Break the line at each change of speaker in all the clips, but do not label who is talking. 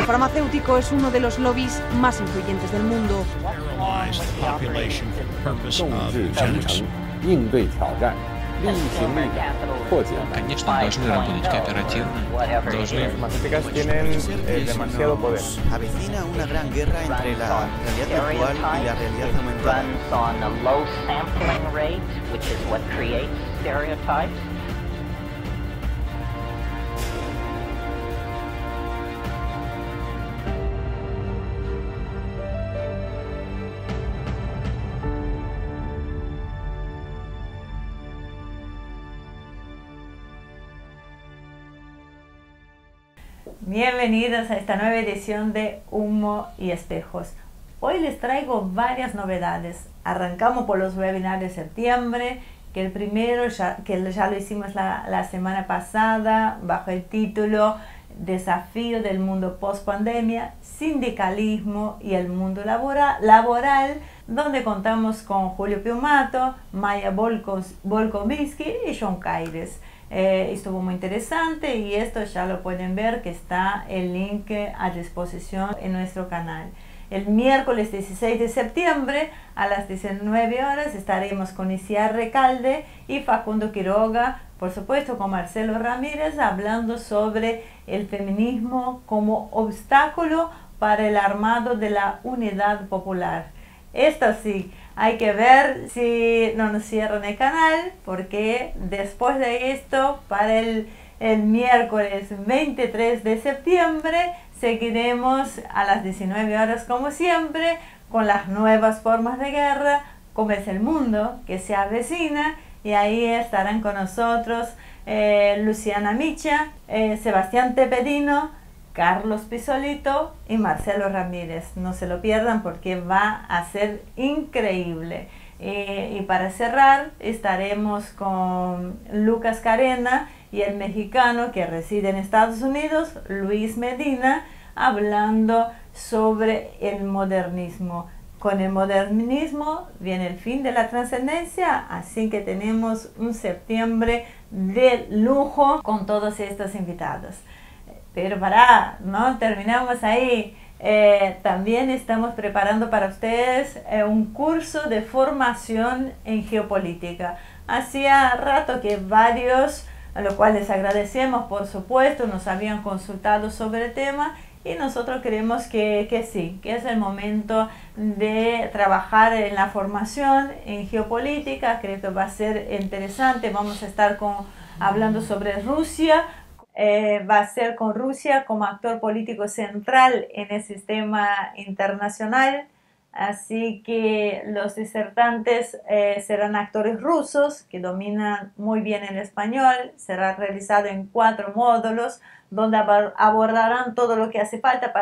farmacéutico es uno de los lobbies más influyentes del mundo.
Конечно, должны работать кооперативно.
Las farmacéuticas tienen demasiado poder.
Avecina una gran guerra entre la realidad virtual y la realidad aumentada.
Bienvenidos a esta nueva edición de Humo y Espejos. Hoy les traigo varias novedades. Arrancamos por los webinars de septiembre, que el primero ya lo hicimos la semana pasada bajo el título Desafío del mundo post-pandemia, sindicalismo y el mundo laboral, donde contamos con Julio Piumato, Maya Volkovitsky y John Caires. Estuvo muy interesante y esto ya lo pueden ver, que está el link a disposición en nuestro canal. El miércoles 16 de septiembre a las 19 horas estaremos con Isiar Recalde y Facundo Quiroga, por supuesto con Marcelo Ramírez, hablando sobre el feminismo como obstáculo para el armado de la unidad popular. Esto sí, hay que ver si no nos cierran el canal, porque después de esto, para el miércoles 23 de septiembre, seguiremos a las 19 horas como siempre, con las nuevas formas de guerra, como es el mundo que se avecina, y ahí estarán con nosotros Luciana Micha, Sebastián Tepedino, Carlos Pisolito y Marcelo Ramírez. No se lo pierdan porque va a ser increíble. Y para cerrar estaremos con Lucas Carena y el mexicano que reside en Estados Unidos, Luis Medina, hablando sobre el modernismo. Con el modernismo viene el fin de la trascendencia, así que tenemos un septiembre de lujo con todos estos invitados. Pero no terminamos ahí. También estamos preparando para ustedes un curso de formación en geopolítica. Hacía rato que varios, a lo cual les agradecemos, por supuesto, nos habían consultado sobre el tema y nosotros creemos que sí, que es el momento de trabajar en la formación en geopolítica. Creo que va a ser interesante. Vamos a estar hablando sobre Rusia. Va a ser con Rusia como actor político central en el sistema internacional, así que los disertantes serán actores rusos que dominan muy bien el español. Será realizado en 4 módulos donde abordarán todo lo que hace falta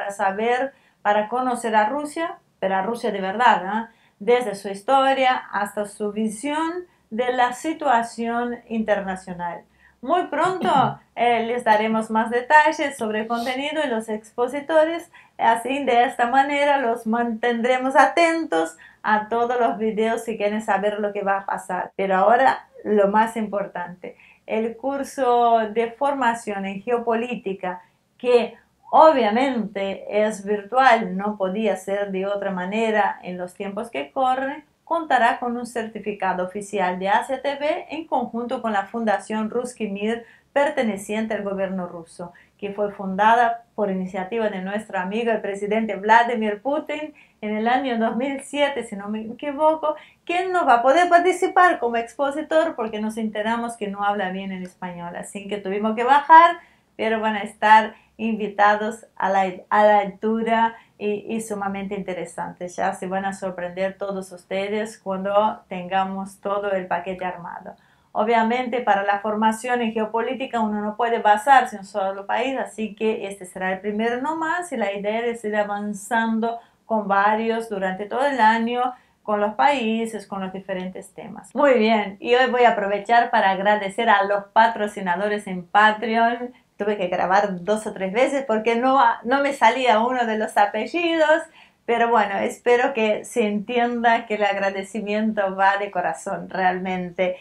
para conocer a Rusia, pero a Rusia de verdad, desde su historia hasta su visión de la situación internacional. Muy pronto les daremos más detalles sobre el contenido y los expositores. Así, de esta manera, los mantendremos atentos a todos los videos si quieren saber lo que va a pasar. Pero ahora, lo más importante, el curso de formación en geopolítica, que obviamente es virtual, no podía ser de otra manera en los tiempos que corren, contará con un certificado oficial de Asia TV en conjunto con la Fundación Ruski Mir, perteneciente al gobierno ruso, que fue fundada por iniciativa de nuestro amigo el presidente Vladimir Putin en el año 2007, si no me equivoco, que no va a poder participar como expositor porque nos enteramos que no habla bien el español, así que tuvimos que bajar, pero van a estar invitados a la altura y sumamente interesantes. Ya se van a sorprender todos ustedes cuando tengamos todo el paquete armado. Obviamente, para la formación en geopolítica uno no puede basarse en un solo país, así que este será el primero nomás y la idea es ir avanzando con varios durante todo el año, con los países, con los diferentes temas. Muy bien, y hoy voy a aprovechar para agradecer a los patrocinadores en Patreon. Tuve que grabar 2 o 3 veces porque no me salía uno de los apellidos, pero bueno, espero que se entienda que el agradecimiento va de corazón realmente.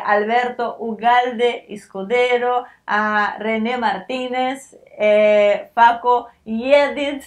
Alberto Ugalde Escudero, a René Martínez, Paco Yedid,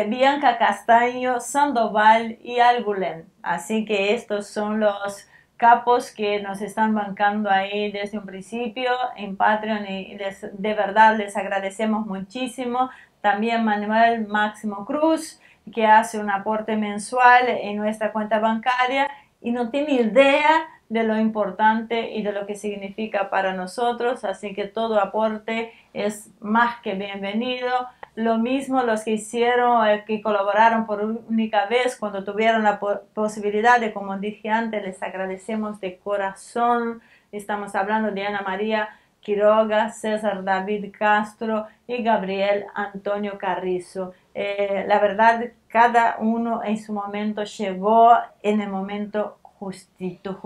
Bianca Castaño, Sandoval y Algulen. Así que estos son los capos que nos están bancando ahí desde un principio en Patreon y de verdad les agradecemos muchísimo. También Manuel Máximo Cruz, que hace un aporte mensual en nuestra cuenta bancaria y no tiene idea de lo importante y de lo que significa para nosotros, así que todo aporte es más que bienvenido. Lo mismo los que hicieron, que colaboraron por única vez cuando tuvieron la posibilidad de, como dije antes, les agradecemos de corazón. Estamos hablando de Ana María Quiroga, César David Castro y Gabriel Antonio Carrizo. La verdad, cada uno en su momento llegó en el momento justito.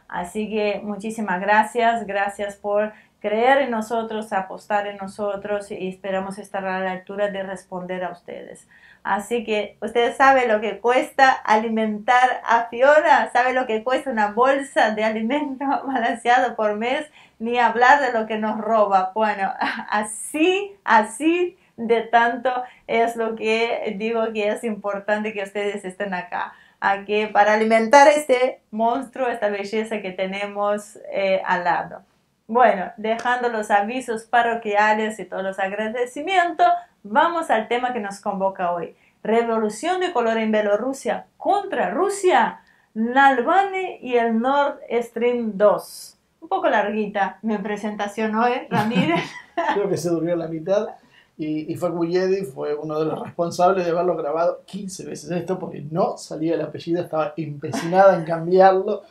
Así que muchísimas gracias, gracias por creer en nosotros, apostar en nosotros y esperamos estar a la altura de responder a ustedes. Así que ustedes saben lo que cuesta alimentar a Fiona, saben lo que cuesta una bolsa de alimento balanceado por mes, ni hablar de lo que nos roba. Bueno, así de tanto es lo que digo que es importante que ustedes estén acá. Aquí para alimentar este monstruo, esta belleza que tenemos al lado. Bueno, dejando los avisos parroquiales y todos los agradecimientos, vamos al tema que nos convoca hoy. Revolución de color en Bielorrusia contra Rusia, Navalny y el Nord Stream 2. Un poco larguita mi presentación hoy, Ramírez.
Creo que se durmió la mitad. Y Facu Yedi fue uno de los responsables de haberlo grabado 15 veces esto porque no salía el apellido, estaba empecinada en cambiarlo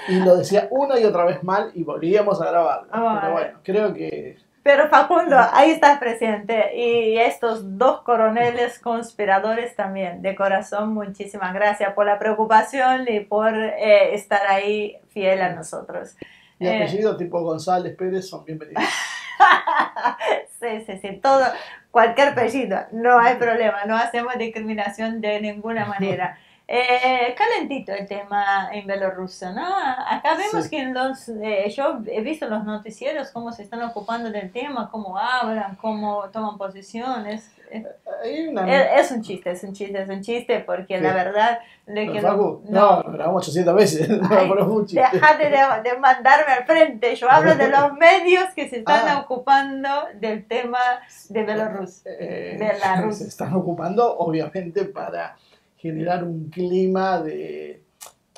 y lo decía una y otra vez mal y volvíamos a grabarlo. Pero bueno, creo que...
Pero Facundo, ahí estás presente y estos dos coroneles conspiradores también, de corazón, muchísimas gracias por la preocupación y por estar ahí fiel a nosotros.
Y apellido tipo González Pérez son bienvenidos.
Sí, todo, cualquier apellido, no hay problema, no hacemos discriminación de ninguna manera. Calentito el tema en Bielorrusia, ¿no? Acá vemos
Sí.
que yo he visto en los noticieros cómo se están ocupando del tema, cómo hablan, cómo toman posiciones. Es un chiste, porque
Sí.
la verdad de que
Facu, no, lo grabamos 800 veces, pero es un chiste.
Dejate de mandarme al frente, yo hablo de los medios que se están ocupando del tema de Bielorrusia.
Se están ocupando obviamente para generar un clima de...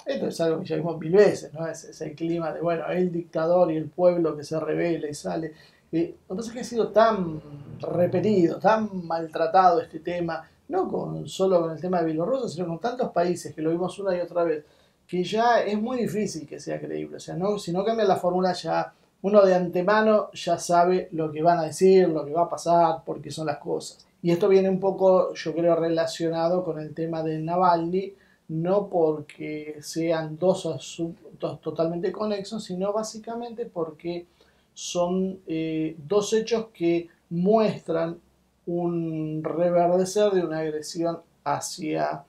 Esto es algo que ya vimos mil veces, ¿no? Es el clima de, bueno, el dictador y el pueblo que se rebela y sale. Lo que pasa es que ha sido tan repetido, tan maltratado este tema, no solo con el tema de Bielorrusia, sino con tantos países que lo vimos una y otra vez, que ya es muy difícil que sea creíble. O sea, si no cambia la fórmula, ya uno de antemano ya sabe lo que van a decir, lo que va a pasar, por qué son las cosas. Y esto viene un poco, yo creo, relacionado con el tema de Navalny, no porque sean dos asuntos totalmente conexos, sino básicamente porque son dos hechos que muestran un reverdecer de una agresión hacia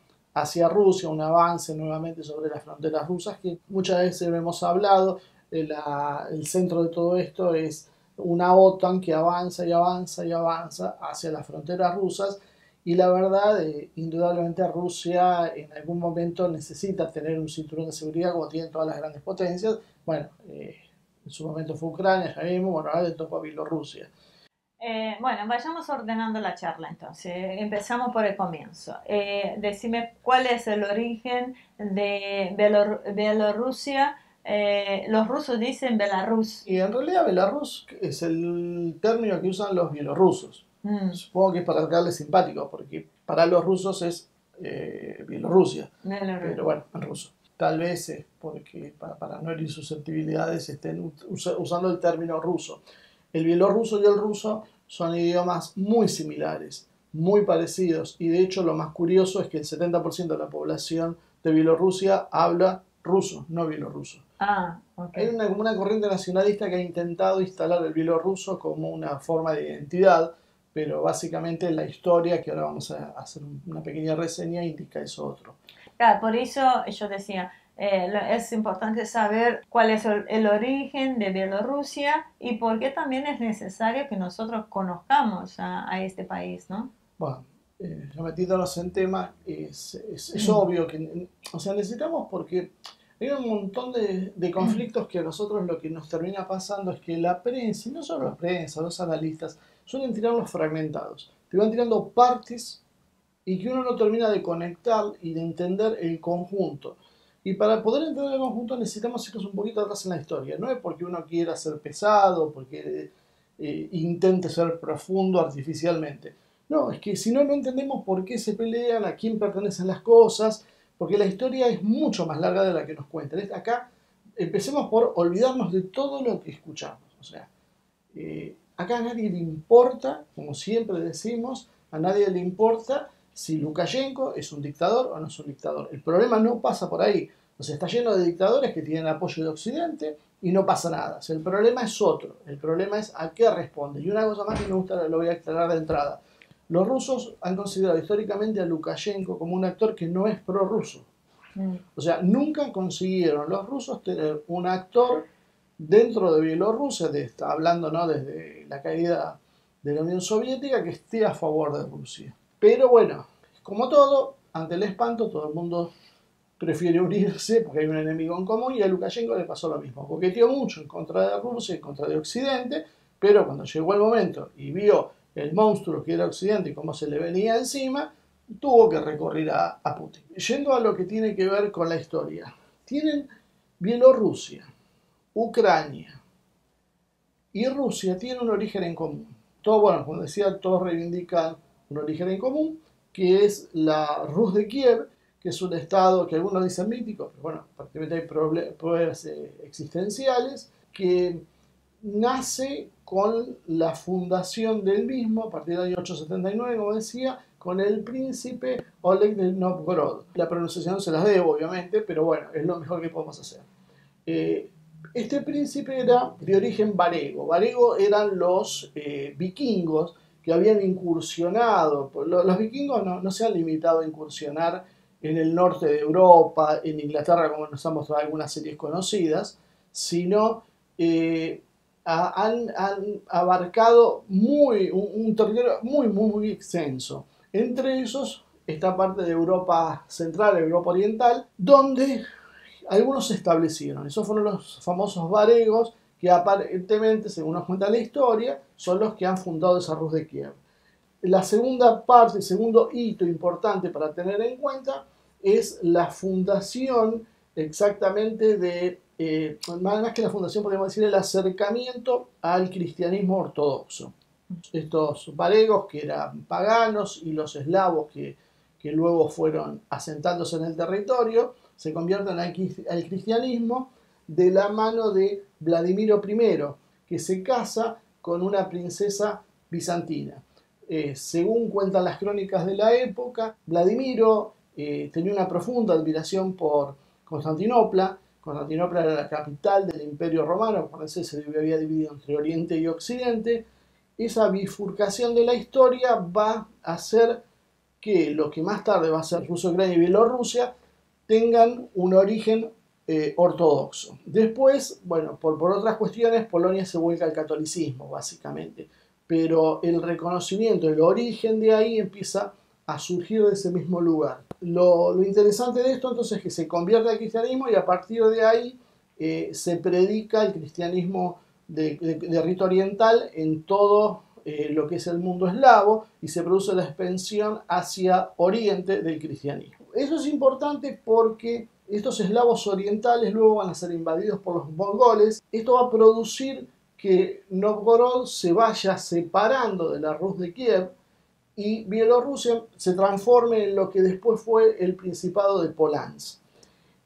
Rusia, un avance nuevamente sobre las fronteras rusas, que muchas veces hemos hablado. El centro de todo esto es una OTAN que avanza hacia las fronteras rusas, y la verdad, indudablemente Rusia en algún momento necesita tener un cinturón de seguridad como tienen todas las grandes potencias. Bueno, en su momento fue Ucrania, ya vimos, bueno, ahora le tocó a Bielorrusia.
Bueno, vayamos ordenando la charla entonces. Empezamos por el comienzo. Decime cuál es el origen de Bielorrusia. Los rusos dicen Belarus.
Y en realidad Belarus es el término que usan los bielorrusos. Supongo que es para darle simpático, porque para los rusos es Bielorrusia. Pero bueno, en ruso. Tal vez es porque para no herir susceptibilidades estén usando el término ruso. El bielorruso y el ruso son idiomas muy similares, muy parecidos, y de hecho lo más curioso es que el 70% de la población de Bielorrusia habla ruso, no bielorruso.
Okay.
Hay una corriente nacionalista que ha intentado instalar el bielorruso como una forma de identidad, pero básicamente la historia, que ahora vamos a hacer una pequeña reseña, indica eso otro.
Claro, por eso yo decía, es importante saber cuál es el origen de Bielorrusia y por qué también es necesario que nosotros conozcamos a este país, ¿no?
Bueno, ya metiéndonos en tema, es obvio que, o sea, necesitamos, porque hay un montón de conflictos que a nosotros lo que nos termina pasando es que la prensa, y no solo la prensa, los analistas, suelen tirarlos fragmentados. Te van tirando partes y que uno no termina de conectar y de entender el conjunto. Y para poder entender el conjunto necesitamos irnos un poquito atrás en la historia. No es porque uno quiera ser pesado, porque intente ser profundo artificialmente. No, es que si no, no entendemos por qué se pelean, a quién pertenecen las cosas, porque la historia es mucho más larga de la que nos cuentan. Acá empecemos por olvidarnos de todo lo que escuchamos. O sea, acá a nadie le importa, como siempre decimos, a nadie le importa si Lukashenko es un dictador o no es un dictador. El problema no pasa por ahí. O sea, está lleno de dictadores que tienen apoyo de Occidente y no pasa nada. O sea, el problema es otro. El problema es a qué responde. Y una cosa más que me gusta, lo voy a aclarar de entrada. Los rusos han considerado históricamente a Lukashenko como un actor que no es prorruso. O sea, nunca consiguieron los rusos tener un actor dentro de Bielorrusia, hablando, ¿no?, desde la caída de la Unión Soviética, que esté a favor de Rusia. Pero bueno, como todo, ante el espanto todo el mundo prefiere unirse porque hay un enemigo en común, y a Lukashenko le pasó lo mismo. Coqueteó mucho en contra de Rusia, en contra de Occidente, pero cuando llegó el momento y vio el monstruo que era Occidente y cómo se le venía encima, tuvo que recurrir a Putin. Yendo a lo que tiene que ver con la historia, tienen Bielorrusia, Ucrania y Rusia tienen un origen en común. Todo, bueno, como decía, todos reivindican un origen en común, que es la Rus de Kiev, que es un estado que algunos dicen mítico, pero bueno, prácticamente hay pruebas existenciales, que nace con la fundación del mismo, a partir del año 879, como decía, con el príncipe Oleg de Novgorod. La pronunciación se las debo, obviamente, pero bueno, es lo mejor que podemos hacer. Este príncipe era de origen varego. Varego eran los vikingos que habían incursionado. Los vikingos no se han limitado a incursionar en el norte de Europa, en Inglaterra, como nos han mostrado algunas series conocidas, sino han abarcado un territorio muy extenso. Entre esos, esta parte de Europa central, Europa oriental, donde algunos se establecieron. Esos fueron los famosos varegos, que aparentemente, según nos cuenta la historia, son los que han fundado esa Rus de Kiev. La segunda parte, el segundo hito importante para tener en cuenta, es la fundación exactamente de, más que la fundación, podemos decir, el acercamiento al cristianismo ortodoxo. Estos varegos, que eran paganos, y los eslavos que luego fueron asentándose en el territorio, se convierten al cristianismo de la mano de Vladimiro I, que se casa con una princesa bizantina. Según cuentan las crónicas de la época, Vladimiro tenía una profunda admiración por Constantinopla. Constantinopla era la capital del Imperio Romano, acuérdense, se había dividido entre Oriente y Occidente. Esa bifurcación de la historia va a hacer que lo que más tarde va a ser Rusia, Ucrania y Bielorrusia tengan un origen ortodoxo. Después, bueno, por otras cuestiones, Polonia se vuelca al catolicismo, básicamente. Pero el reconocimiento, el origen de ahí empieza a surgir de ese mismo lugar. Lo interesante de esto, entonces, es que se convierte al cristianismo y a partir de ahí se predica el cristianismo de rito oriental en todo lo que es el mundo eslavo, y se produce la expansión hacia oriente del cristianismo. Eso es importante porque estos eslavos orientales luego van a ser invadidos por los mongoles. Esto va a producir que Novgorod se vaya separando de la Rus de Kiev y Bielorrusia se transforme en lo que después fue el Principado de Polans,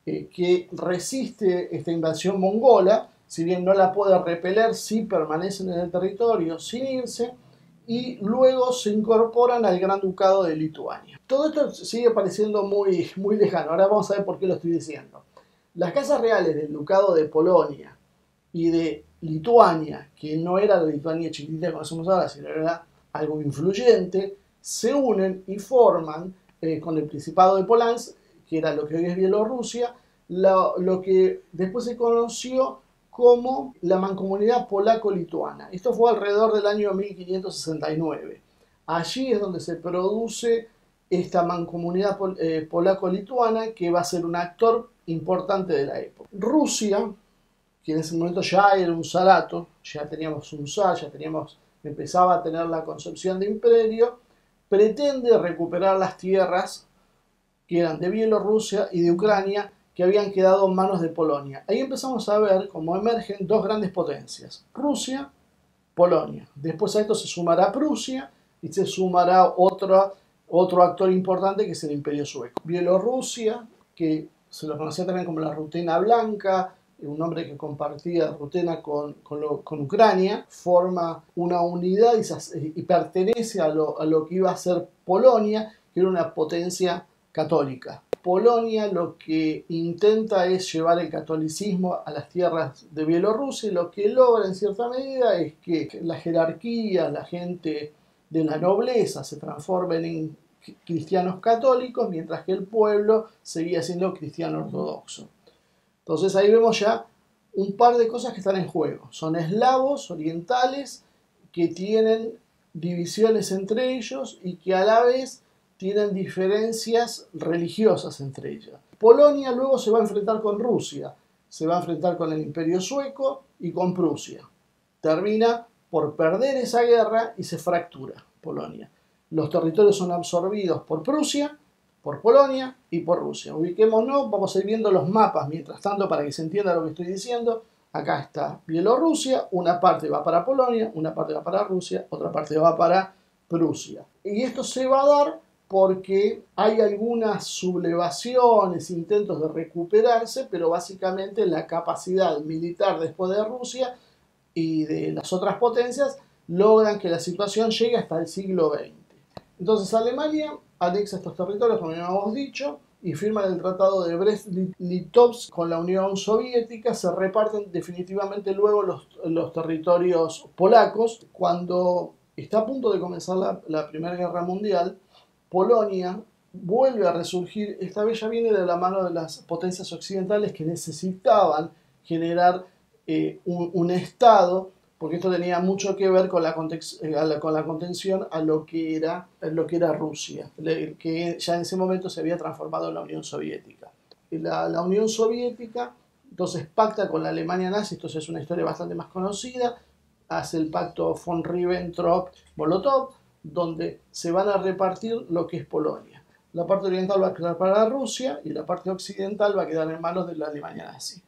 que resiste esta invasión mongola. Si bien no la puede repeler, sí permanecen en el territorio sin irse, y luego se incorporan al Gran Ducado de Lituania. Todo esto sigue pareciendo muy lejano. Ahora vamos a ver por qué lo estoy diciendo. Las casas reales del Ducado de Polonia y de Lituania, que no era la Lituania chiquitita que conocemos ahora, sino era algo influyente, se unen y forman con el Principado de Polans, que era lo que hoy es Bielorrusia, lo que después se conoció como la Mancomunidad Polaco-Lituana. Esto fue alrededor del año 1569. Allí es donde se produce esta Mancomunidad Polaco-Lituana, que va a ser un actor importante de la época. Rusia, que en ese momento ya era un zarato, ya teníamos un zar, empezaba a tener la concepción de imperio, pretende recuperar las tierras que eran de Bielorrusia y de Ucrania, que habían quedado en manos de Polonia. Ahí empezamos a ver cómo emergen dos grandes potencias, Rusia, Polonia. Después a esto se sumará Prusia y se sumará otro actor importante, que es el Imperio Sueco. Bielorrusia, que se lo conocía también como la Rutena Blanca, un nombre que compartía Rutena con Ucrania, forma una unidad y pertenece a lo que iba a ser Polonia, que era una potencia católica. Polonia lo que intenta es llevar el catolicismo a las tierras de Bielorrusia, y lo que logra en cierta medida es que la jerarquía, la gente de la nobleza se transformen en cristianos católicos, mientras que el pueblo seguía siendo cristiano ortodoxo. Entonces ahí vemos ya un par de cosas que están en juego. Son eslavos orientales que tienen divisiones entre ellos y que a la vez tienen diferencias religiosas entre ellas. Polonia luego se va a enfrentar con Rusia, se va a enfrentar con el Imperio Sueco y con Prusia. Termina por perder esa guerra y se fractura Polonia. Los territorios son absorbidos por Prusia, por Polonia y por Rusia. Ubiquémonos, vamos a ir viendo los mapas mientras tanto para que se entienda lo que estoy diciendo. Acá está Bielorrusia, una parte va para Polonia, una parte va para Rusia, otra parte va para Prusia. Y esto se va a dar porque hay algunas sublevaciones, intentos de recuperarse, pero básicamente la capacidad militar después de Rusia y de las otras potencias logran que la situación llegue hasta el siglo XX. Entonces Alemania anexa estos territorios, como ya hemos dicho, y firman el Tratado de Brest-Litovsk con la Unión Soviética. Se reparten definitivamente luego los territorios polacos. Cuando está a punto de comenzar la Primera Guerra Mundial, Polonia vuelve a resurgir. Esta vez ya viene de la mano de las potencias occidentales que necesitaban generar un Estado, porque esto tenía mucho que ver con la contención a lo que era Rusia, que ya en ese momento se había transformado en la Unión Soviética. La Unión Soviética entonces pacta con la Alemania nazi, esto es una historia bastante más conocida, hace el pacto von Ribbentrop-Molotov, donde se van a repartir lo que es Polonia. La parte oriental va a quedar para Rusia y la parte occidental va a quedar en manos de la Alemania nazi.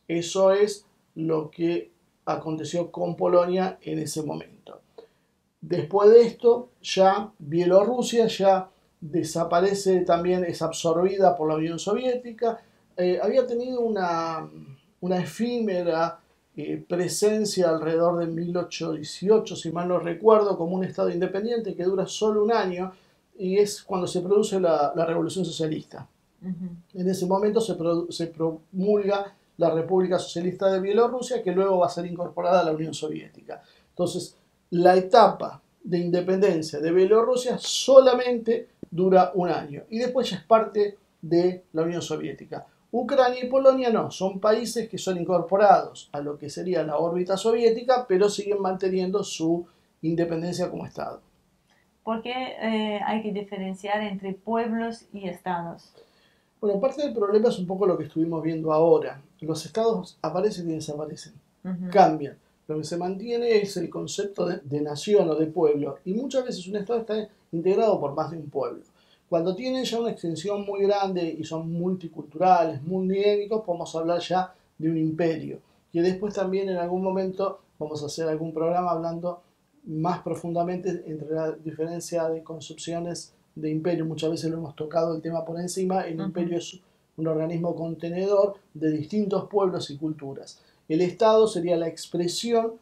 Eso es lo que aconteció con Polonia en ese momento. Después de esto, ya Bielorrusia ya desaparece, también es absorbida por la Unión Soviética. Había tenido una efímera presencia alrededor de 1818, si mal no recuerdo, como un estado independiente que dura solo un año, y es cuando se produce la Revolución Socialista. En ese momento se promulga la República Socialista de Bielorrusia, que luego va a ser incorporada a la Unión Soviética. Entonces, la etapa de independencia de Bielorrusia solamente dura un año, y después ya es parte de la Unión Soviética. Ucrania y Polonia no, son países que son incorporados a lo que sería la órbita soviética, pero siguen manteniendo su independencia como Estado.
¿Por qué hay que diferenciar entre pueblos y estados?
Bueno, parte del problema es un poco lo que estuvimos viendo ahora. Los estados aparecen y desaparecen, cambian. Lo que se mantiene es el concepto de nación o de pueblo, y muchas veces un estado está integrado por más de un pueblo. Cuando tienen ya una extensión muy grande y son multiculturales, multiétnicos, podemos hablar ya de un imperio. Que después también en algún momento vamos a hacer algún programa hablando más profundamente entre la diferencia de concepciones de imperio. Muchas veces lo hemos tocado el tema por encima. El imperio es un organismo contenedor de distintos pueblos y culturas. El Estado sería la expresión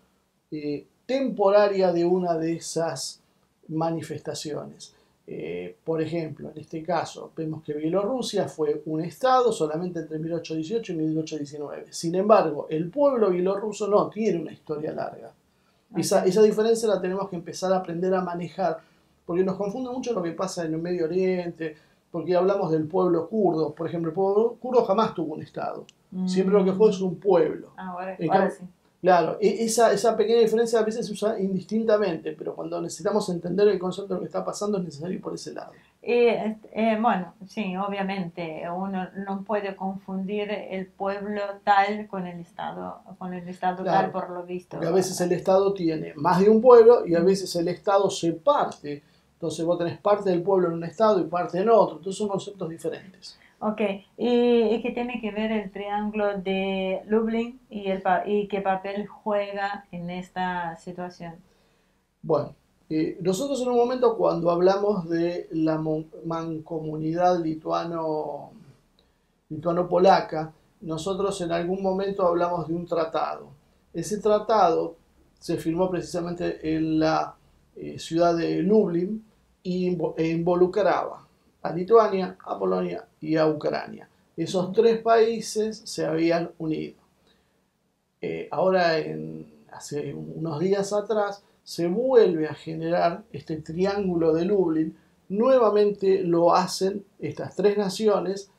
temporaria de una de esas manifestaciones. Por ejemplo, en este caso, vemos que Bielorrusia fue un estado solamente entre 1818 y 1819. Sin embargo, el pueblo bielorruso no tiene una historia larga. Esa diferencia la tenemos que empezar a aprender a manejar, porque nos confunde mucho lo que pasa en el Medio Oriente. porque hablamos del pueblo kurdo. Por ejemplo, el pueblo kurdo jamás tuvo un Estado. Siempre lo que fue es un pueblo.
Ahora sí.
Claro, esa pequeña diferencia a veces se usa indistintamente, pero cuando necesitamos entender el concepto de lo que está pasando es necesario ir por ese lado.
Bueno, sí, obviamente uno no puede confundir el pueblo tal con el Estado
Claro,
tal, por lo visto.
Porque a veces el Estado tiene más de un pueblo y a veces el Estado se parte. Entonces vos tenés parte del pueblo en un Estado y parte en otro. Entonces son conceptos diferentes.
Ok, ¿y qué tiene que ver el triángulo de Lublin y qué papel juega en esta situación?
Bueno, nosotros en un momento cuando hablamos de la mancomunidad lituano-polaca, nosotros en algún momento hablamos de un tratado. Ese tratado se firmó precisamente en la ciudad de Lublin e involucraba a Lituania, a Polonia y a Ucrania. Esos tres países se habían unido. Ahora, hace unos días atrás, se vuelve a generar este triángulo de Lublin. Nuevamente lo hacen estas tres naciones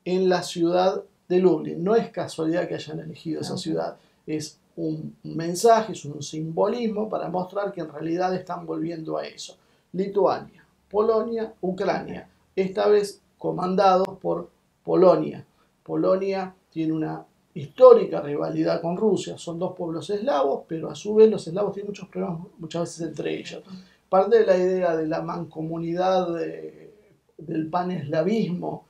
en la ciudad de Lublin. No es casualidad que hayan elegido esa ciudad. Es un mensaje, es un simbolismo para mostrar que en realidad están volviendo a eso. Lituania, Polonia, Ucrania. Esta vez comandados por Polonia. Polonia tiene una histórica rivalidad con Rusia. Son dos pueblos eslavos, pero a su vez los eslavos tienen muchos problemas muchas veces entre ellos. Parte de la idea de la mancomunidad del paneslavismo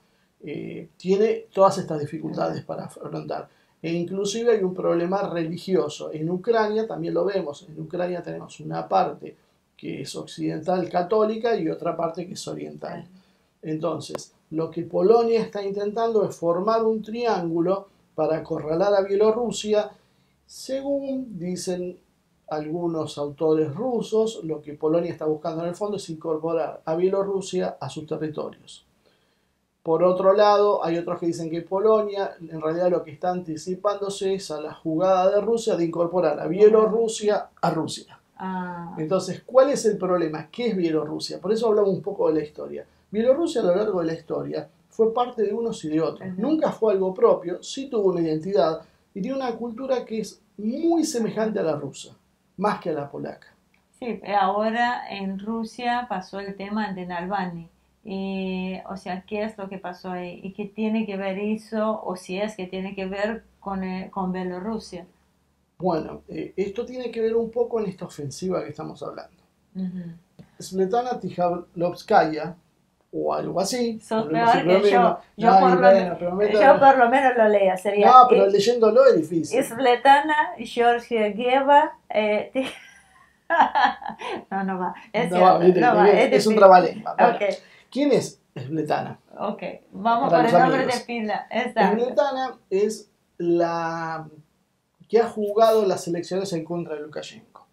tiene todas estas dificultades para afrontar. E inclusive hay un problema religioso. En Ucrania también lo vemos. En Ucrania tenemos una parte que es occidental católica y otra parte que es oriental. Entonces, lo que Polonia está intentando es formar un triángulo para acorralar a Bielorrusia. Según dicen algunos autores rusos, lo que Polonia está buscando en el fondo es incorporar a Bielorrusia a sus territorios. Por otro lado, hay otros que dicen que Polonia en realidad lo que está anticipándose es a la jugada de Rusia de incorporar a Bielorrusia a Rusia. Entonces, ¿cuál es el problema? ¿Qué es Bielorrusia? Por eso hablamos un poco de la historia. Bielorrusia a lo largo de la historia fue parte de unos y de otros. Nunca fue algo propio, sí tuvo una identidad y tiene una cultura que es muy semejante a la rusa, más que a la polaca.
Sí, ahora en Rusia pasó el tema de Navalny. O sea, ¿qué es lo que pasó ahí? ¿Y qué tiene que ver eso, o si es que tiene que ver con Bielorrusia?
Bueno, esto tiene que ver un poco en esta ofensiva que estamos hablando. Svetlana Tikhanovskaya, o algo así.
Sos peor que yo. Yo por lo menos lo leo. Sería,
no, pero leyéndolo es difícil.
Svetlana Georgieva. No va. Es un
trabalengua.
Okay.
¿Quién es Svetlana?
Ok, vamos por el nombre de pila.
Svetlana es la que ha jugado las elecciones en contra de Lukashenko.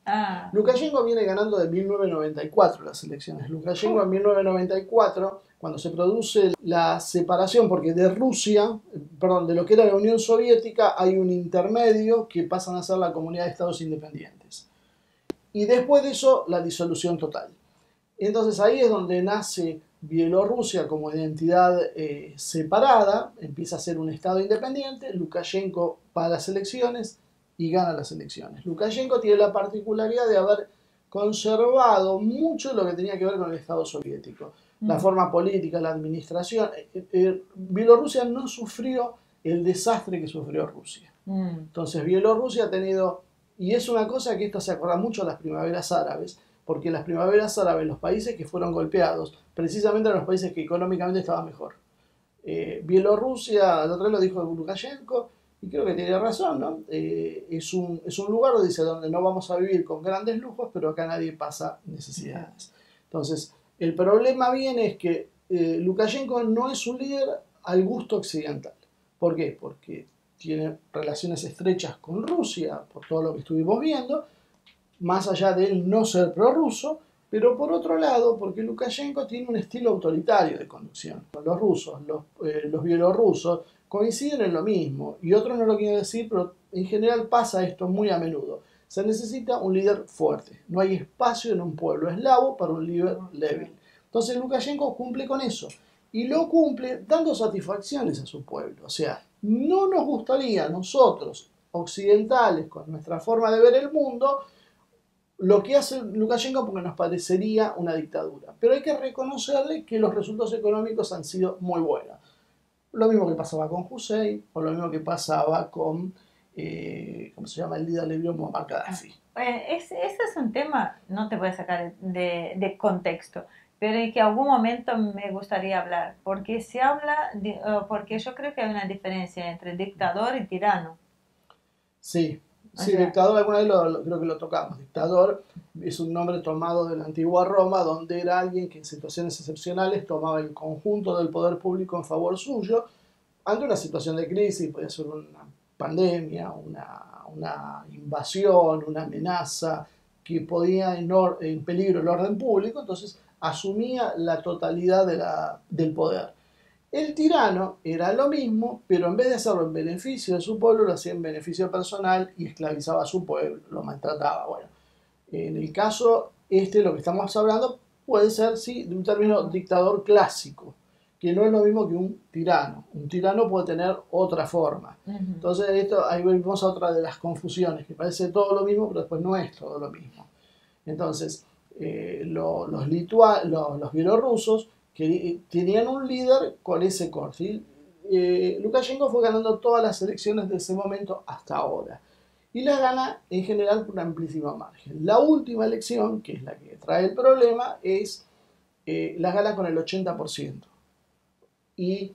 Lukashenko viene ganando de 1994 las elecciones. Lukashenko en 1994, cuando se produce la separación, porque de lo que era la Unión Soviética, hay un intermedio que pasan a ser la Comunidad de Estados Independientes. Y después de eso, la disolución total. Entonces ahí es donde nace Bielorrusia como identidad separada, empieza a ser un Estado independiente. Lukashenko va a las elecciones y gana las elecciones. Lukashenko tiene la particularidad de haber conservado mucho de lo que tenía que ver con el Estado soviético. La forma política, la administración. Bielorrusia no sufrió el desastre que sufrió Rusia. Entonces Bielorrusia ha tenido, y es una cosa que esto se acuerda mucho a las primaveras árabes, porque las primaveras árabes, los países que fueron golpeados, precisamente eran los países que económicamente estaban mejor. Bielorrusia, la otra vez lo dijo Lukashenko, y creo que tiene razón, ¿no? Es un lugar, dice, donde no vamos a vivir con grandes lujos, pero acá nadie pasa necesidades. Entonces, el problema viene es que Lukashenko no es un líder al gusto occidental. ¿Por qué? Porque tiene relaciones estrechas con Rusia, por todo lo que estuvimos viendo, más allá de él no ser prorruso, pero por otro lado, porque Lukashenko tiene un estilo autoritario de conducción. Los rusos, los bielorrusos, coinciden en lo mismo, y otros no lo quieren decir, pero en general pasa esto muy a menudo. Se necesita un líder fuerte. No hay espacio en un pueblo eslavo para un líder débil. Entonces Lukashenko cumple con eso. y lo cumple dando satisfacciones a su pueblo. O sea, no nos gustaría nosotros, occidentales, con nuestra forma de ver el mundo, lo que hace Lukashenko porque nos parecería una dictadura. Pero hay que reconocerle que los resultados económicos han sido muy buenos. Lo mismo que pasaba con Hussein, o lo mismo que pasaba con, ¿cómo se llama? El líder libio Muammar Gaddafi.
Este es un tema, no te voy a sacar de contexto, pero en que algún momento me gustaría hablar, porque se habla, porque yo creo que hay una diferencia entre dictador y tirano.
Sí, dictador, alguna vez creo que lo tocamos. Dictador es un nombre tomado de la antigua Roma, donde era alguien que en situaciones excepcionales tomaba el conjunto del poder público en favor suyo, ante una situación de crisis, podía ser una pandemia, una invasión, una amenaza que podía en peligro el orden público, entonces asumía la totalidad del poder. El tirano era lo mismo, pero en vez de hacerlo en beneficio de su pueblo, lo hacía en beneficio personal y esclavizaba a su pueblo, lo maltrataba. Bueno, en el caso lo que estamos hablando, puede ser, sí, de un término dictador clásico, que no es lo mismo que un tirano. Un tirano puede tener otra forma. Entonces, ahí vemos otra de las confusiones, que parece todo lo mismo, pero después no es todo lo mismo. Entonces, los bielorrusos que tenían un líder con ese corte. Lukashenko fue ganando todas las elecciones de ese momento hasta ahora. Y las gana en general por un amplísimo margen. La última elección, que es la que trae el problema, las gana con el 80%. Y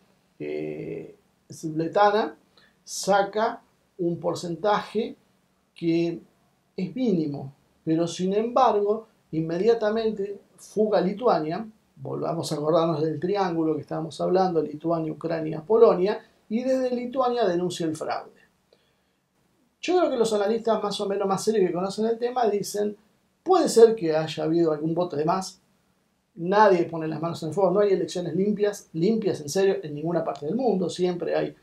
Svetlana saca un porcentaje que es mínimo, pero sin embargo, inmediatamente fuga a Lituania. Volvamos a acordarnos del triángulo que estábamos hablando, Lituania, Ucrania, Polonia, y desde Lituania denuncia el fraude. Yo creo que los analistas más o menos más serios que conocen el tema dicen, puede ser que haya habido algún voto de más, nadie pone las manos en el fuego, no hay elecciones limpias en serio en ninguna parte del mundo, siempre hay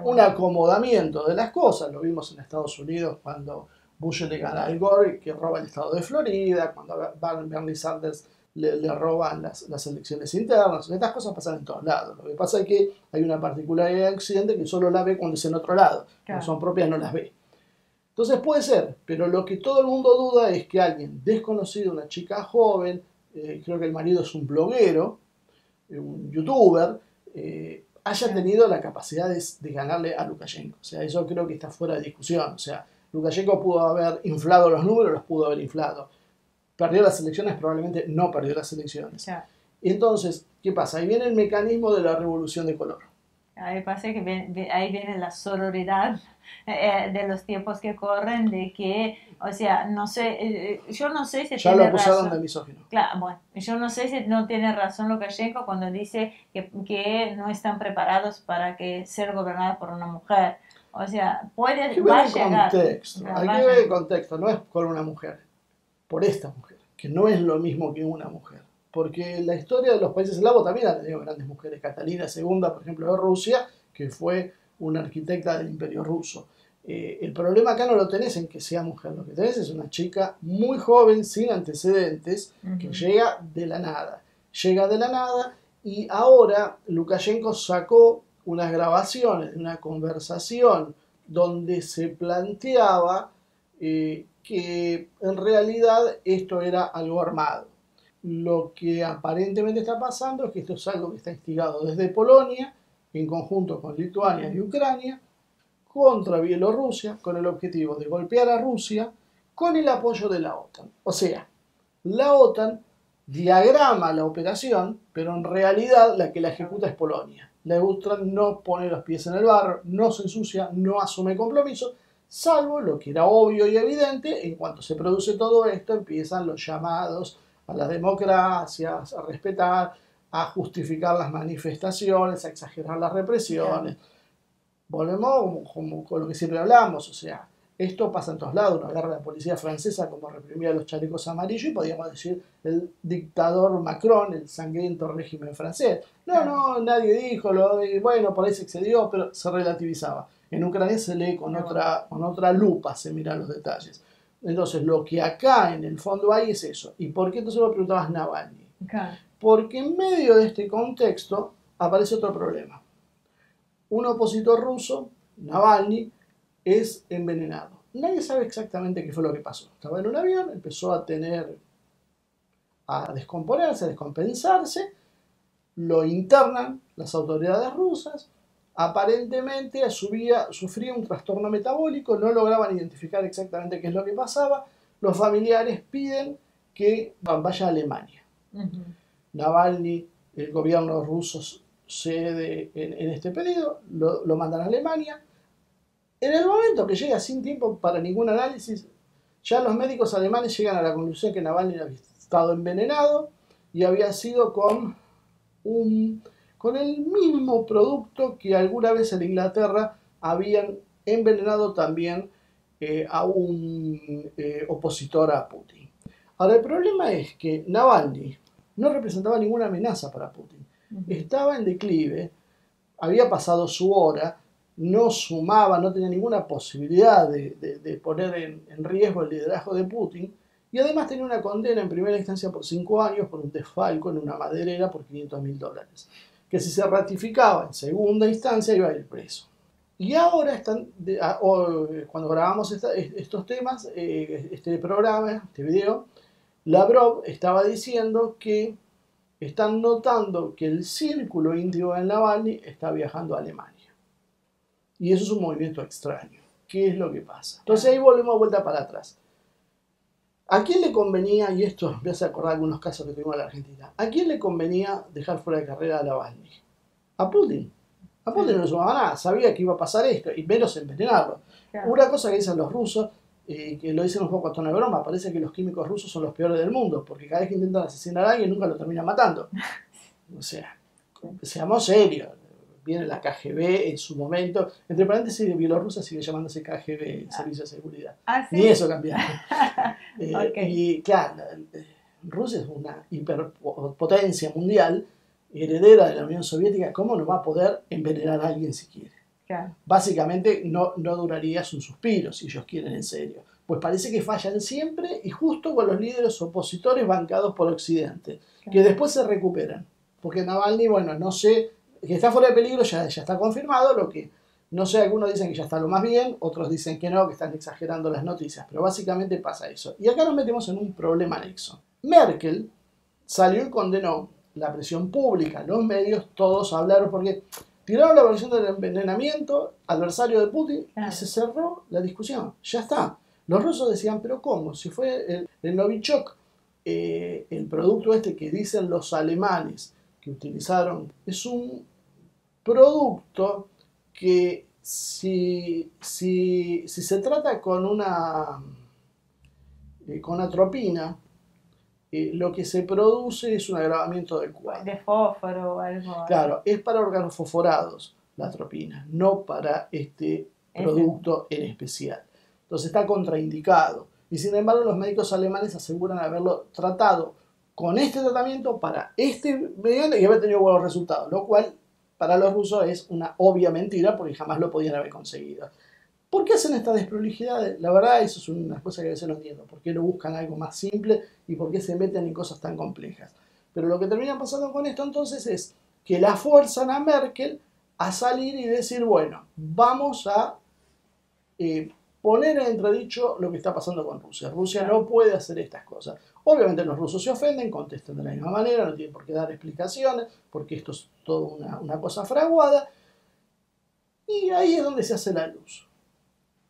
un acomodamiento de las cosas, lo vimos en Estados Unidos cuando Bush le gana al Gore, que roba el estado de Florida, cuando Bernie Sanders le roban las elecciones internas. Estas cosas pasan en todos lados. Lo que pasa es que hay una particularidad de Occidente que solo la ve cuando es en otro lado. Cuando son propias no las ve. Entonces puede ser, pero lo que todo el mundo duda es que alguien desconocido, una chica joven, creo que el marido es un bloguero, un youtuber, haya tenido la capacidad de ganarle a Lukashenko. O sea, eso creo que está fuera de discusión. O sea, Lukashenko pudo haber inflado los números, los pudo haber inflado. Perdió las elecciones, probablemente no perdió las elecciones. Entonces, ¿qué pasa? Ahí viene el mecanismo de la revolución de color.
Ahí pasa que ahí viene la sororidad de los tiempos que corren, de que, o sea, no sé, yo no sé si
ya
tiene
lo acusaron
razón.
de misógino.
Claro, bueno, yo no sé si no tiene razón Lukashenko cuando dice que no están preparados para ser gobernados por una mujer. O sea,
hay que ver el contexto. Hay que ver el contexto, no es por una mujer, por esta mujer, que no es lo mismo que una mujer. Porque la historia de los países eslavos también ha tenido grandes mujeres. Catalina II, por ejemplo, de Rusia, que fue una arquitecta del Imperio Ruso. El problema acá no lo tenés en que sea mujer, lo que tenés es una chica muy joven, sin antecedentes, que llega de la nada. Llega de la nada y ahora Lukashenko sacó unas grabaciones de una conversación donde se planteaba que en realidad esto era algo armado. Lo que aparentemente está pasando es que esto es algo que está instigado desde Polonia, en conjunto con Lituania y Ucrania, contra Bielorrusia, con el objetivo de golpear a Rusia, con el apoyo de la OTAN. O sea, la OTAN diagrama la operación, pero en realidad la que la ejecuta es Polonia. La OTAN no pone los pies en el barro, no se ensucia, no asume compromiso, salvo lo que era obvio y evidente. En cuanto se produce todo esto, empiezan los llamados a las democracias, a respetar, a justificar las manifestaciones, a exagerar las represiones. Volvemos como con lo que siempre hablamos, o sea, esto pasa en todos lados. Uno agarra a la policía francesa como reprimía a los chalecos amarillos y podríamos decir el dictador Macron, el sangriento régimen francés. No, nadie dijo, bueno, por ahí se excedió, pero se relativizaba. En Ucrania se lee con otra lupa, se miran los detalles. Entonces, lo que acá en el fondo hay es eso. ¿Y por qué entonces lo preguntabas Navalny? Porque en medio de este contexto aparece otro problema. Un opositor ruso, Navalny, es envenenado. Nadie sabe exactamente qué fue lo que pasó. Estaba en un avión, empezó a descomponerse, a descompensarse, lo internan las autoridades rusas, aparentemente sufría un trastorno metabólico, no lograban identificar exactamente qué es lo que pasaba, los familiares piden que vaya a Alemania. Navalny, el gobierno ruso cede en este pedido, lo mandan a Alemania. En el momento que llega sin tiempo para ningún análisis, ya los médicos alemanes llegan a la conclusión que Navalny había estado envenenado y había sido con el mismo producto que alguna vez en Inglaterra habían envenenado también a un opositor a Putin. Ahora, el problema es que Navalny no representaba ninguna amenaza para Putin. Estaba en declive, había pasado su hora, no sumaba, no tenía ninguna posibilidad de poner en riesgo el liderazgo de Putin, y además tenía una condena en primera instancia por 5 años por un desfalco en una maderera por $500.000, que si se ratificaba en segunda instancia iba a ir preso. Y ahora cuando grabamos estos temas, este programa, este video, Lavrov estaba diciendo que están notando que el círculo íntimo de Navalny está viajando a Alemania. Y eso es un movimiento extraño. ¿Qué es lo que pasa? Entonces ahí volvemos de vuelta para atrás. ¿A quién le convenía, y esto me hace acordar algunos casos que tuvimos en la Argentina, a quién le convenía dejar fuera de carrera a Navalny? A Putin. A Putin no le sumaba nada, sabía que iba a pasar esto, y menos envenenarlo. Claro. Una cosa que dicen los rusos, que lo dicen un poco a tono de broma, parece que los químicos rusos son los peores del mundo, porque cada vez que intentan asesinar a alguien nunca lo terminan matando. O sea, seamos serios. Viene la KGB en su momento, entre paréntesis, Bielorrusia sigue llamándose KGB, Servicio de Seguridad. ¿Sí? Ni eso cambiaron. Y claro, Rusia es una hiperpotencia mundial, heredera de la Unión Soviética. ¿Cómo no va a poder envenenar a alguien si quiere? Claro. Básicamente no durarías un suspiro si ellos quieren en serio. Pues parece que fallan siempre y justo con los líderes opositores bancados por Occidente, claro, que después se recuperan. Porque Navalny, bueno, no sé, que está fuera de peligro ya está confirmado, lo que no sé, algunos dicen que ya está lo más bien, otros dicen que no, que están exagerando las noticias, pero básicamente pasa eso. Y acá nos metemos en un problema anexo. Merkel salió y condenó la presión pública, los medios, todos hablaron porque tiraron la versión del envenenamiento, adversario de Putin, y se cerró la discusión, ya está. Los rusos decían, pero ¿cómo? Si fue el Novichok, el producto este que dicen los alemanes que utilizaron, es un producto que si se trata con una atropina, lo que se produce es un agravamiento del cuadro.
De fósforo o algo.
Claro, es para órganos fosforados la atropina, no para este producto en especial. Entonces está contraindicado. Y sin embargo los médicos alemanes aseguran haberlo tratado con este tratamiento para este mediante y haber tenido buenos resultados, lo cual para los rusos es una obvia mentira porque jamás lo podían haber conseguido. ¿Por qué hacen estas desprolijidades? La verdad, eso es una cosa que a veces no entiendo. ¿Por qué no buscan algo más simple y por qué se meten en cosas tan complejas? Pero lo que termina pasando con esto entonces es que la fuerzan a Merkel a salir y decir, bueno, vamos a poner en entredicho lo que está pasando con Rusia. Rusia no puede hacer estas cosas. Obviamente los rusos se ofenden, contestan de la misma manera, no tienen por qué dar explicaciones, porque esto es toda una cosa fraguada. Y ahí es donde se hace la luz.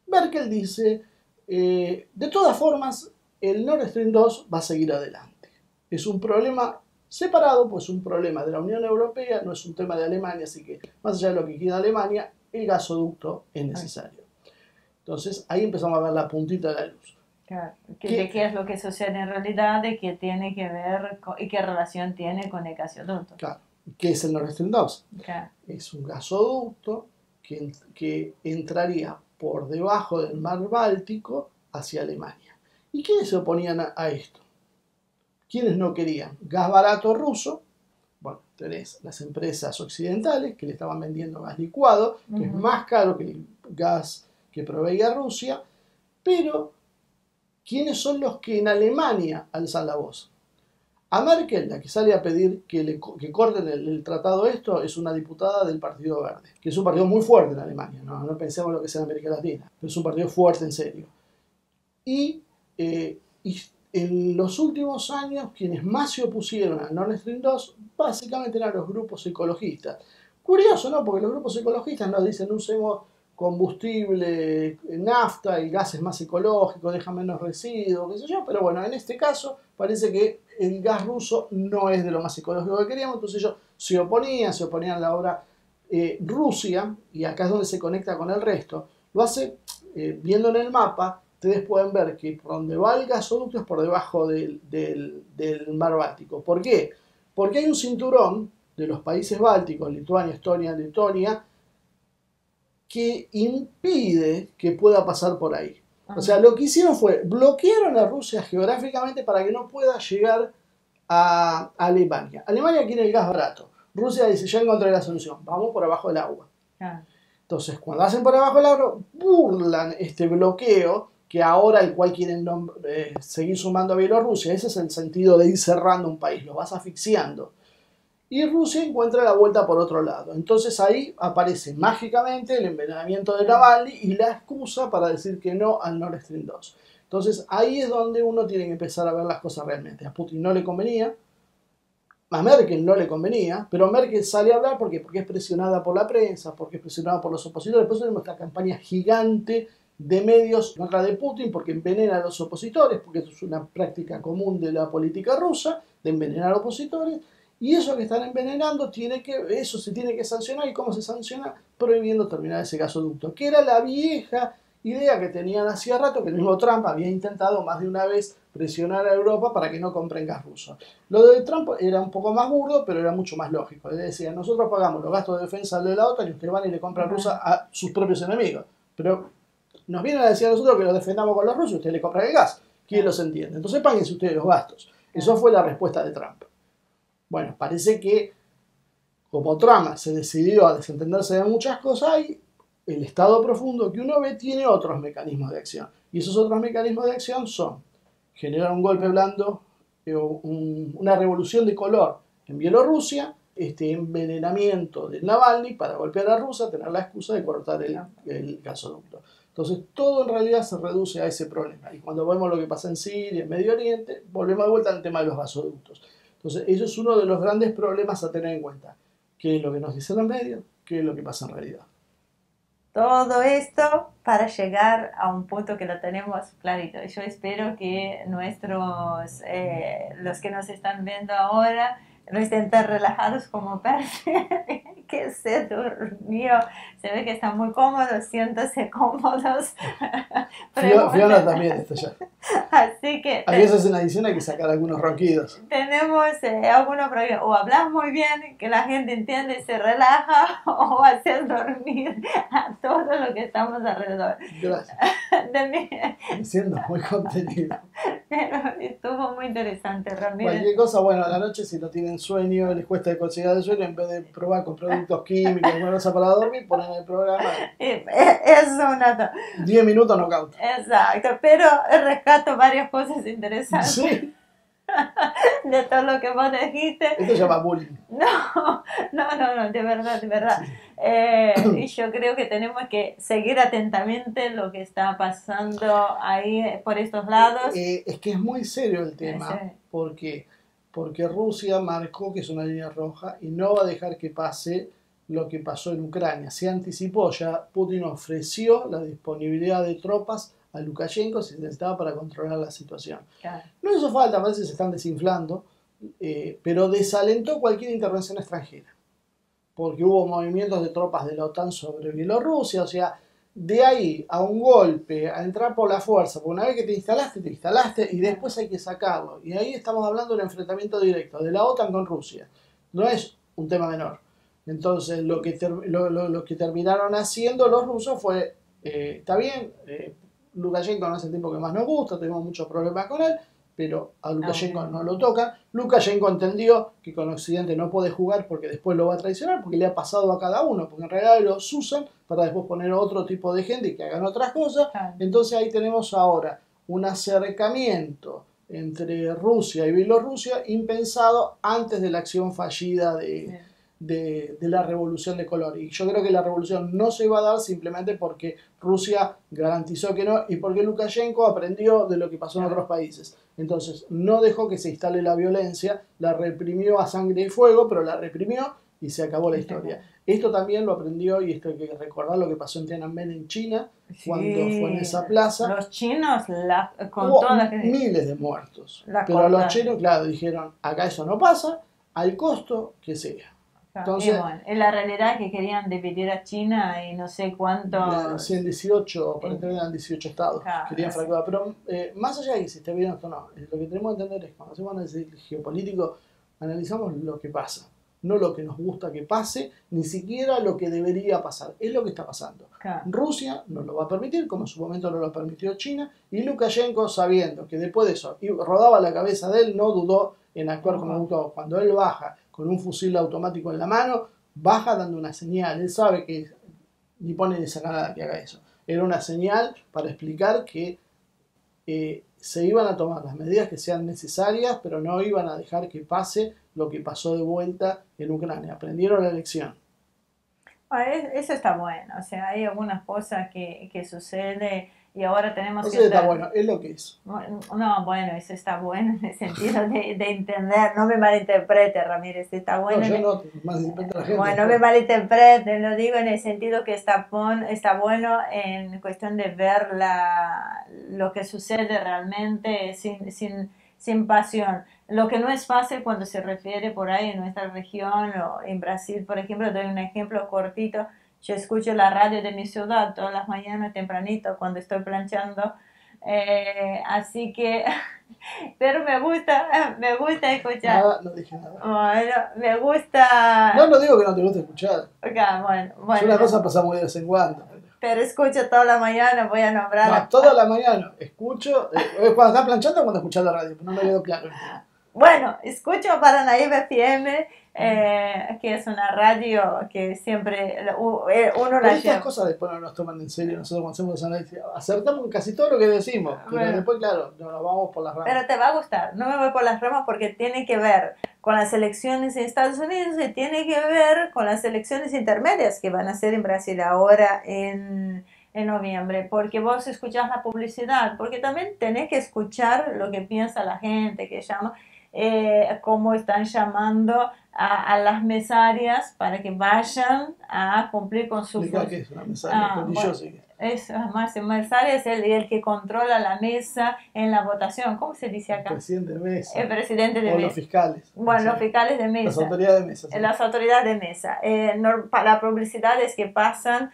Merkel dice, de todas formas, el Nord Stream 2 va a seguir adelante. Es un problema separado, pues un problema de la Unión Europea, no es un tema de Alemania, así que más allá de lo que quiera Alemania, el gasoducto es necesario. Entonces ahí empezamos a ver la puntita de la luz.
Claro, de qué es lo que sucede en realidad, de qué tiene que ver y qué relación tiene con el gasoducto.
Claro, ¿qué es el Nord Stream 2?
Claro.
Es un gasoducto que entraría por debajo del mar Báltico hacia Alemania. ¿Y quiénes se oponían a esto? ¿Quiénes no querían? Gas barato ruso. Bueno, tenés las empresas occidentales que le estaban vendiendo gas licuado, que es más caro que el gas que proveía Rusia, pero ¿quiénes son los que en Alemania alzan la voz? A Merkel, la que sale a pedir que corten el tratado esto, es una diputada del Partido Verde, que es un partido muy fuerte en Alemania, no pensemos lo que sea en América Latina, pero es un partido fuerte en serio. Y en los últimos años, quienes más se opusieron al Nord Stream 2, básicamente eran los grupos ecologistas. Curioso, ¿no? Porque los grupos ecologistas nos dicen, usemos combustible, nafta, el gas es más ecológico, deja menos residuos, qué sé yo, pero bueno, en este caso parece que el gas ruso no es de lo más ecológico que queríamos, entonces ellos se oponían a la obra. Rusia, y acá es donde se conecta con el resto, lo hace viendo en el mapa. Ustedes pueden ver que por donde va el gasoducto es por debajo del mar Báltico. ¿Por qué? Porque hay un cinturón de los países bálticos, Lituania, Estonia, Letonia, que impide que pueda pasar por ahí. O sea, lo que hicieron fue bloquearon a Rusia geográficamente para que no pueda llegar a Alemania. Alemania quiere el gas barato. Rusia dice, ya encontré la solución, vamos por abajo del agua. Entonces, cuando hacen por abajo del agua, burlan este bloqueo que ahora el cual quieren seguir sumando a Bielorrusia. Ese es el sentido de ir cerrando un país, lo vas asfixiando. Y Rusia encuentra la vuelta por otro lado. Entonces ahí aparece mágicamente el envenenamiento de Navalny y la excusa para decir que no al Nord Stream 2. Entonces ahí es donde uno tiene que empezar a ver las cosas realmente. A Putin no le convenía, a Merkel no le convenía, pero Merkel sale a hablar porque es presionada por la prensa, porque es presionada por los opositores. Por eso tenemos esta campaña gigante de medios en contra de Putin, porque envenena a los opositores, porque eso es una práctica común de la política rusa, de envenenar a opositores. Y eso que están envenenando, eso se tiene que sancionar. ¿Y cómo se sanciona? Prohibiendo terminar ese gasoducto, que era la vieja idea que tenían hacía rato, que el mismo Trump había intentado más de una vez presionar a Europa para que no compren gas ruso. Lo de Trump era un poco más burdo, pero era mucho más lógico. Le decía, nosotros pagamos los gastos de defensa de la OTAN y ustedes van y le compran rusa a sus propios enemigos. Pero nos vienen a decir a nosotros que los defendamos con los rusos y ustedes le compran el gas. ¿Quién los entiende? Entonces páguense ustedes los gastos. Eso fue la respuesta de Trump. Bueno, parece que como Trump se decidió a desentenderse de muchas cosas, el estado profundo que uno ve tiene otros mecanismos de acción. Y esos otros mecanismos de acción son generar un golpe blando, una revolución de color en Bielorrusia, este envenenamiento de Navalny para golpear a Rusia, tener la excusa de cortar el gasoducto. Entonces todo en realidad se reduce a ese problema. Y cuando vemos lo que pasa en Siria, en Medio Oriente, volvemos de vuelta al tema de los gasoductos. Entonces, eso es uno de los grandes problemas a tener en cuenta. ¿Qué es lo que nos dicen los medios? ¿Qué es lo que pasa en realidad?
Todo esto para llegar a un punto que lo tenemos clarito. Yo espero que los que nos están viendo ahora no estén tan relajados como Percy, que se durmió. Se ve que están muy cómodos, siéntose cómodos.
Fiona también está ya.
Así que
a veces en adición hay que sacar algunos ronquidos.
Tenemos algunos problemas. O hablas muy bien, que la gente entiende y se relaja, o hacer dormir a todo lo que estamos alrededor.
Gracias. Me siento muy contenido.
Pero estuvo muy interesante, Ramírez.
Cualquier cosa, bueno, a la noche si no tienen sueño, les cuesta conciliar el sueño, en vez de probar con productos químicos, alguna cosa para dormir, ponen el programa.
Es una...
10 minutos knockout.
Exacto, pero rescato varias cosas interesantes.
Sí.
De todo lo que vos dijiste.
Esto se llama bullying.
No, de verdad. Sí. Y yo creo que tenemos que seguir atentamente lo que está pasando ahí por estos lados.
Es que es muy serio el tema, sí. Porque Rusia marcó que es una línea roja y no va a dejar que pase lo que pasó en Ucrania. Se anticipó ya, Putin ofreció la disponibilidad de tropas a Lukashenko si necesitaba para controlar la situación.
Claro.
No hizo falta, parece que se están desinflando, pero desalentó cualquier intervención extranjera, porque hubo movimientos de tropas de la OTAN sobre Bielorrusia, o sea, de ahí a un golpe, a entrar por la fuerza, porque una vez que te instalaste y después hay que sacarlo. Y ahí estamos hablando de un enfrentamiento directo de la OTAN con Rusia. No es un tema menor. Entonces, lo que terminaron haciendo los rusos fue, está bien, Lukashenko no es el tipo que más nos gusta, tenemos muchos problemas con él, pero a Lukashenko no lo tocan. Lukashenko entendió que con Occidente no puede jugar porque después lo va a traicionar, porque le ha pasado a cada uno, porque en realidad los usan para después poner otro tipo de gente que hagan otras cosas. Entonces ahí tenemos ahora un acercamiento entre Rusia y Bielorrusia, impensado antes de la acción fallida de la revolución de color. Y yo creo que la revolución no se va a dar simplemente porque Rusia garantizó que no y porque Lukashenko aprendió de lo que pasó en otros países. Entonces no dejó que se instale la violencia, la reprimió a sangre y fuego, pero la reprimió y se acabó la historia. Esto también lo aprendió, y esto hay que recordar lo que pasó en Tiananmen en China, cuando fue en esa plaza.
Los chinos con
hubo
toda
miles de muertos. Pero los chinos, claro, dijeron, acá eso no pasa, al costo que sea. Entonces,
y bueno, en la realidad es que querían dividir a China y no sé cuántos...
118, aparentemente eran 18 estados,
claro,
querían fracturar. Pero más allá de que si esté bien o no, lo que tenemos que entender es que cuando hacemos análisis geopolítico, analizamos lo que pasa, no lo que nos gusta que pase, ni siquiera lo que debería pasar, es lo que está pasando.
Claro.
Rusia no lo va a permitir, como en su momento no lo permitió China, y Lukashenko, sabiendo que después de eso rodaba la cabeza de él, no dudó en actuar como gustó. Cuando él baja con un fusil automático en la mano, baja dando una señal. Él sabe que ni pone ni saca nada que haga eso. Era una señal para explicar que se iban a tomar las medidas que sean necesarias, pero no iban a dejar que pase lo que pasó de vuelta en Ucrania. Aprendieron la lección.
Eso está bueno. O sea, hay algunas cosas que sucede y ahora tenemos
que... está bueno, es lo que es.
No, bueno, eso está bueno en el sentido de entender. No me malinterprete, Ramírez, está bueno.
No, yo no, malinterprete a la gente.
Bueno, no me malinterprete, lo digo en el sentido que está bueno en cuestión de ver lo que sucede realmente sin pasión. Lo que no es fácil cuando se refiere por ahí en nuestra región o en Brasil, por ejemplo, doy un ejemplo cortito. Yo escucho la radio de mi ciudad todas las mañanas tempranito cuando estoy planchando, así que, pero me gusta escuchar.
Nada, no dije nada.
Bueno, me gusta.
No digo que no te guste escuchar.
Okay, bueno.
Es una cosa pasa muy de vez en cuando.
Pero escucho toda la mañana, voy a nombrar.
No, toda la mañana escucho, cuando estás planchando o cuando escuchas la radio, no me quedó claro.
Bueno, escucho Paranaíba FM, que es una radio que siempre uno la lleva.
Estas cosas después no nos toman en serio. Nosotros cuando hacemos análisis acertamos casi todo lo que decimos, pero después, claro, nos vamos por las ramas.
Pero te va a gustar, no me voy por las ramas porque tiene que ver con las elecciones en Estados Unidos y tiene que ver con las elecciones intermedias que van a ser en Brasil ahora en noviembre, porque vos escuchás la publicidad, porque también tenés que escuchar lo que piensa la gente que llama. Cómo están llamando a las mesarias para que vayan a cumplir con su
función. ¿Qué es una mesaria?
Mesaria es el que controla la mesa en la votación. ¿Cómo se dice acá?
El presidente de mesa.
El presidente de
mesa. O los fiscales.
Bueno, los fiscales de mesa.
Las autoridades de mesa.
Sí. Las autoridades de mesa. La publicidad es que pasan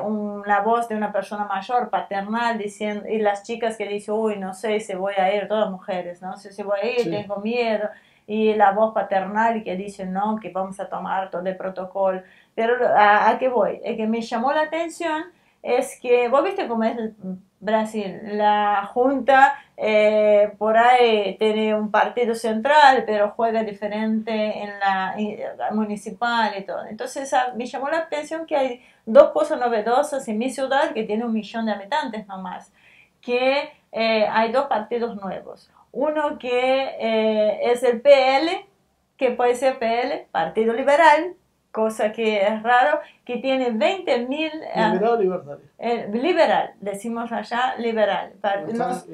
una voz de una persona mayor, paternal, diciendo, y las chicas que dicen, uy, no sé si voy a ir, todas mujeres, no sé si voy a ir, sí. Tengo miedo, y la voz paternal que dice, no, que vamos a tomar todo el protocolo. Pero ¿a qué voy? El que me llamó la atención es que, vos viste cómo es Brasil, la junta por ahí tiene un partido central, pero juega diferente en la municipal y todo. Entonces me llamó la atención que hay dos cosas novedosas en mi ciudad, que tiene 1 millón de habitantes nomás, que hay dos partidos nuevos. Uno que es el PL, que puede ser PL, Partido Liberal, cosa que es raro, que tiene 20.000...
¿Liberal o libertario?
Liberal, decimos allá liberal.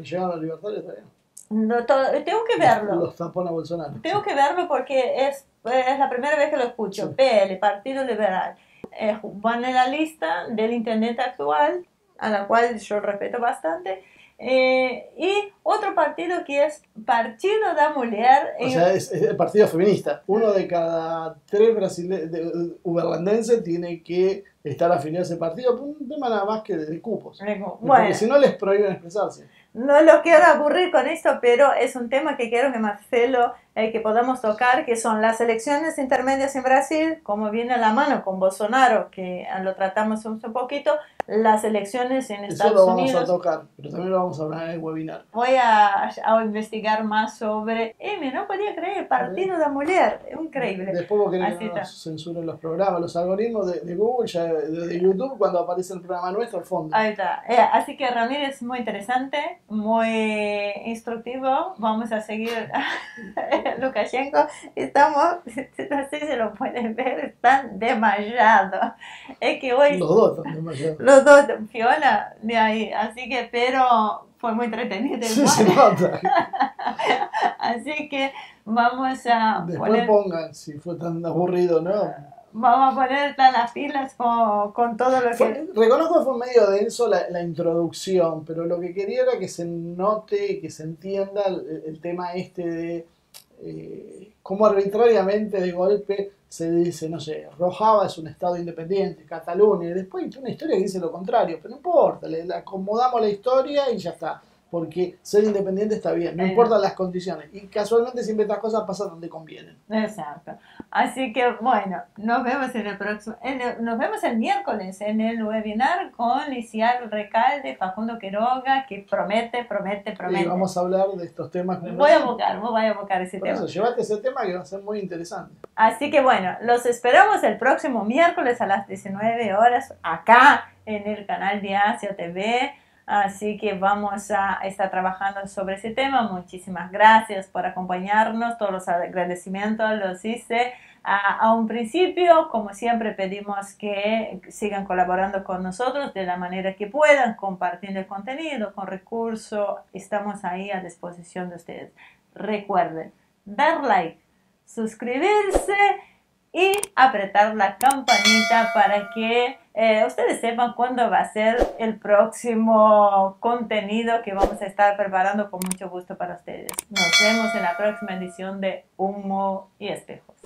¿Llegan a libertario todavía?
No, tengo que verlo.
Los tampona Bolsonaro.
Tengo que verlo porque es la primera vez que lo escucho. Sí. PL, Partido Liberal. Van en la lista del intendente actual, a la cual yo respeto bastante. Y otro partido que es Partido da Mulher.
O sea, es el partido feminista. Uno de cada 3 uberlandenses tiene que estar afiliado a ese partido por un tema nada más que de cupos.
Bueno,
porque si no les prohíben expresarse.
No lo quiero aburrir con esto, pero es un tema que quiero que Marcelo que podamos tocar, que son las elecciones intermedias en Brasil, como viene a la mano con Bolsonaro, que lo tratamos un poquito, las elecciones en Estados
Eso lo vamos
Unidos.
a tocar, pero también lo vamos a hablar en el webinar.
Voy a investigar más sobre... no podía creer, el Partido da Mulher, es increíble.
Después vos querés
Así
que
está.
nos censuren los programas, los algoritmos de Google, ya de YouTube, cuando aparece el programa nuestro al fondo.
Ahí está. Así que Ramírez, muy interesante, muy instructivo. Vamos a seguir. Lukashenko, estamos, no sé si lo pueden ver, están desmayados. Es que hoy...
Los dos están demasiado.
Los dos, Fiona, de ahí. Así que, pero fue muy entretenido
Sí,
igual.
se nota.
Así que vamos a
Después
poner...
pongan si fue tan aburrido, ¿no?
Vamos a poner las pilas con todo lo que...
Reconozco que fue medio denso la introducción, pero lo que quería era que se note, que se entienda el tema este de cómo arbitrariamente de golpe se dice, no sé, Rojava es un estado independiente, Cataluña, y después hay una historia que dice lo contrario, pero no importa, le acomodamos la historia y ya está. Porque ser independiente está bien, no importan las condiciones. Y casualmente siempre estas cosas pasan donde convienen.
Exacto. Así que bueno, nos vemos en el próximo, nos vemos el miércoles en el webinar con Lisiar Recalde, Facundo Quiroga, que promete.
Y vamos a hablar de estos temas.
Voy a buscar ese
Por
tema.
eso, llévate ese tema que va a ser muy interesante.
Así que bueno, los esperamos el próximo miércoles a las 19 horas acá en el canal de Asia TV. Así que vamos a estar trabajando sobre ese tema. Muchísimas gracias por acompañarnos. Todos los agradecimientos los hice a un principio. Como siempre pedimos que sigan colaborando con nosotros de la manera que puedan, compartiendo el contenido con recursos. Estamos ahí a disposición de ustedes. Recuerden, dar like, suscribirse y apretar la campanita para que ustedes sepan cuándo va a ser el próximo contenido que vamos a estar preparando con mucho gusto para ustedes. Nos vemos en la próxima edición de Humo y Espejos.